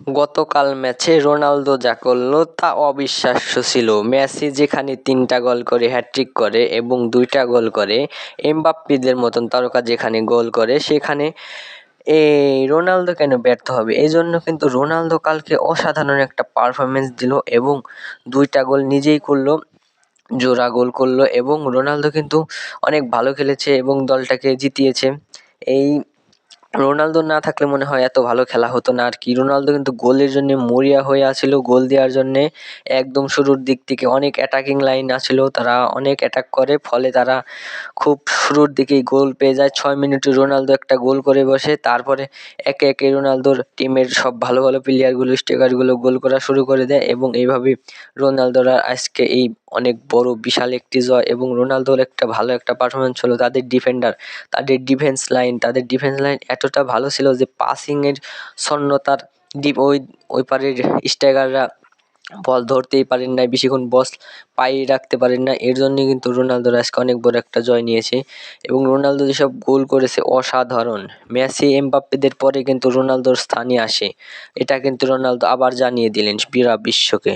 গতকাল ম্যাচে রোনালদো যা করল তা অবিশ্বাস্য ছিল। মেসি যেখানে 3টা গোল করে হ্যাটট্রিক করে এবং 2টা গোল করে, এমবাপ্পেদের মতন তারকা যেখানে গোল করে সেখানে এই রোনালদো কেন ব্যর্থ হবে? এই জন্য কিন্তু রোনালদো কালকে অসাধারণ একটা পারফরমেন্স দিল এবং 2টা গোল নিজেই করলো, জোড়া গোল করলো এবং রোনালদো কিন্তু অনেক ভালো খেলেছে এবং দলটাকে জিতিয়েছে। এই রোনালদো না থাকলে মনে হয় এত ভালো খেলা হতো না আর কি। রোনালদো কিন্তু গোলের জন্য মরিয়া হয়ে আছিল, গোল দেওয়ার জন্যে একদম শুরুর দিক থেকে অনেক অ্যাটাকিং লাইন আছিল, তারা অনেক অ্যাটাক করে, ফলে তারা খুব শুরুর দিকেই গোল পেয়ে যায়। 6 মিনিটে রোনালদো একটা গোল করে বসে, তারপরে একে একে রোনালদোর টিমের সব ভালো ভালো প্লেয়ারগুলো, স্ট্রাইকারগুলো গোল করা শুরু করে দেয় এবং এইভাবেই রোনালদোরা আজকে এই অনেক বড় বিশাল একটি জয়। এবং রোনালদোর একটা ভালো একটা পারফরমেন্স হলো তাদের ডিফেন্স লাইন এতটা ভালো ছিল যে পাসিংয়ের শূন্যতার ওই পারের স্ট্রাইকাররা বল ধরতেই পারেন নাই, বেশিক্ষণ বল পায়ে রাখতে পারেন না। এর জন্যই কিন্তু রোনালদোরা আজকে অনেক বড় একটা জয় নিয়েছে এবং রোনালদো যেসব গোল করেছে অসাধারণ। মেসি, এমবাপ্পেদের পরে কিন্তু রোনালদোর স্থানই আসে। এটা কিন্তু রোনালদো আবার জানিয়ে দিলেন বিশ্বকে।